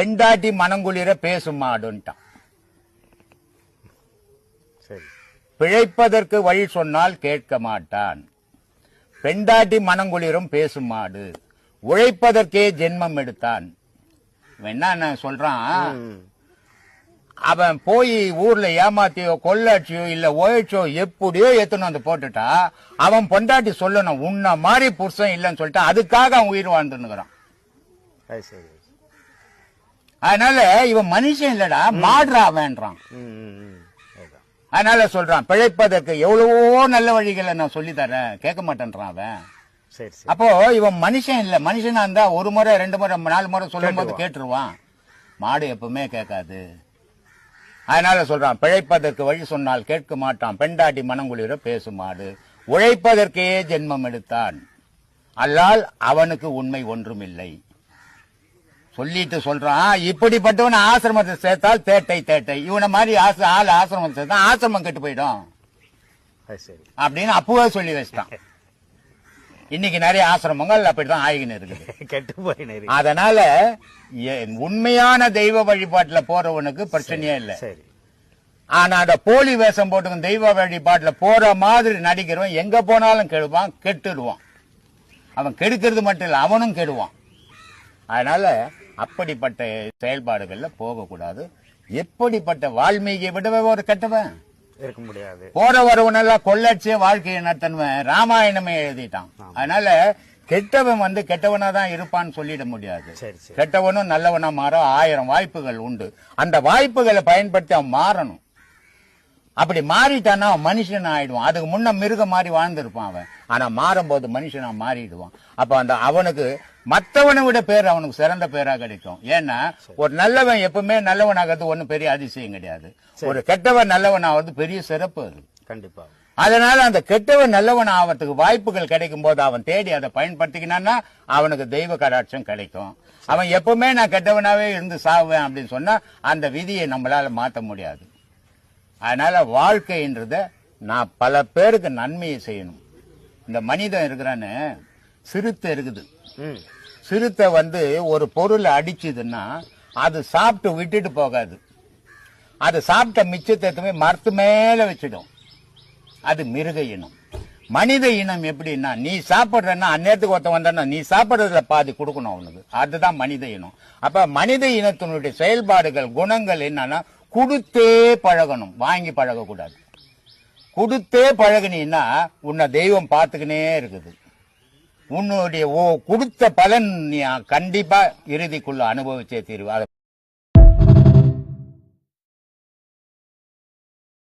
பெண்டாட்டி மனங்குளிர பேசும் மாடுன்ட்டான். பிழைப்பதற்கு வழி சொன்னால் கேட்க மாட்டான். பெண்டாட்டி மனங்குளிரும் பேசும் மாடு. உழைப்பதற்கே ஜென்மம் எடுத்தான். என்ன சொல்றான், அவன் போய் ஊர்ல ஏமாத்தியோ கொள்ளாட்சியோ இல்ல ஓய்ச்சோ எப்படியோ எத்தனும் வந்து போட்டுட்டா அவன் பொண்டாட்டி சொல்லணும் உன்ன மாதிரி புருஷன் இல்லன்னு சொல்லிட்டு அதுக்காக அவன் உயிர் வாழ்ந்துருக்கிறான். அதனால இவன் மனுஷன் இல்லடா மாடுறா அவன்றான். அதனால சொல்றான் பிழைப்பதற்கு எவ்வளவோ நல்ல வழிகளை நான் சொல்லி தரேன், கேட்க மாட்டேன்றான் அவன். அப்போ இவன் மனுஷன் இல்ல. மனுஷனா இருந்தா ஒரு முறை 2 முறை 4 முறை சொல்லும் போது கேட்டுருவான். மாடு எப்பவுமே கேட்காது. அதனால சொல்றான் பிழைப்பதற்கு வழி சொன்னால் கேட்க மாட்டான். பெண்டாட்டி மனங்குளிர பேசும் மாடு. உழைப்பதற்கே ஜென்மம் எடுத்தான், அல்லால் அவனுக்கு உண்மை ஒன்றும் இல்லை. சொல்லிட்டு சொல்றான் இப்படிப்பட்டவன் ஆசிரமத்தை சேர்த்தால் தேட்டை தேட்டை. இவனை மாதிரி ஆள் ஆசிரமத்தை சேர்த்தா ஆசிரமம் கெட்டு போயிடும் அப்படின்னு அப்பவே சொல்லி வச்சிட்டான். இன்னைக்கு நிறைய ஆசிரமங்கள் அப்படிதான் ஆகின்னு இருக்குது, கெட்டு போய். அதனால உண்மையான தெய்வ வழிபாட்டுல போறவனுக்கு பிரச்சனையே இல்லை. ஆனா அந்த போலி வேஷம் போட்டு தெய்வ வழிபாட்டுல போற மாதிரி நடிக்கிறவன் எங்க போனாலும் கெடுவான், கெட்டுடுவான். அவன் கெடுக்கிறது மட்டும் இல்ல அவனும் கெடுவான். அதனால அப்படிப்பட்ட செயல்பாடுகள்ல போகக்கூடாது. எப்படிப்பட்ட வால்மீகியை விடவே ஒரு கெட்டவன் இருக்க முடியாது. போற வரவனெல்லாம் கொள்ளடிச்சே வாழ்க்கையை நடத்தவன் ராமாயணமே எழுதிட்டான். அதனால கெட்டவன் கெட்டவனா தான் இருப்பான்னு சொல்லிட முடியாது. கெட்டவனும் நல்லவனா மாற 1000 வாய்ப்புகள் உண்டு. அந்த வாய்ப்புகளை பயன்படுத்தி அவன் மாறணும். அப்படி மாறிட்டான்னா அவன் மனுஷன் ஆயிடுவான். அதுக்கு முன்ன மிருகம் மாதிரி வாழ்ந்திருப்பான் அவன். ஆனா மாறும்போது மனுஷனா மாறிடுவான். அப்ப அந்த அவனுக்கு மற்றவனை விட பேர் அவனுக்கு சிறந்த பேரா கிடைக்கும். ஏன்னா ஒரு நல்லவன் எப்பவுமே நல்லவனாகிறது ஒன்னும் பெரிய அதிசயம் கிடையாது. ஒரு கெட்டவன் நல்லவன் ஆவது பெரிய சிறப்பு அது. கண்டிப்பா. அதனால அந்த கெட்டவன் நல்லவன் ஆவறதுக்கு வாய்ப்புகள் கிடைக்கும் போது அவன் தேடி அதை பயன்படுத்திக்கினான்னா அவனுக்கு தெய்வ கடாட்சம் கிடைக்கும். அவன் எப்பவுமே நான் கெட்டவனாவே இருந்து சாவேன் அப்படின்னு சொன்னா அந்த விதியை நம்மளால மாற்ற முடியாது. அதனால வாழ்க்கைன்றத நான் பல பேருக்கு நன்மையை செய்யணும். இந்த மனிதன் இருக்கிறான்னு சிறுத்தை இருக்குது. சிறுத்தை ஒரு பொருளை அடிச்சுதுன்னா அது சாப்பிட்டு விட்டுட்டு போகாது. அது சாப்பிட்ட மிச்சத்தை மரத்து மேல வச்சிடும். அது மிருக இனம். மனித இனம் எப்படின்னா நீ சாப்பிடுறன்னா அந்நேரத்துக்கு ஒருத்த வந்தா நீ சாப்பிடுறதுல பாதி கொடுக்கணும் அவனுக்கு. அதுதான் மனித இனம். அப்ப மனித இனத்தினுடைய செயல்பாடுகள் குணங்கள் என்னன்னா கொடுத்தே பழகணும், வாங்கி பழகக்கூடாது. கொடுத்தே பழகினா உன்னை தெய்வம் பார்த்துக்கினே இருக்குது. உன்னுடைய கொடுத்த பலன் நீ கண்டிப்பா இறுதிக்குள்ள அனுபவிச்சே தீர்வு.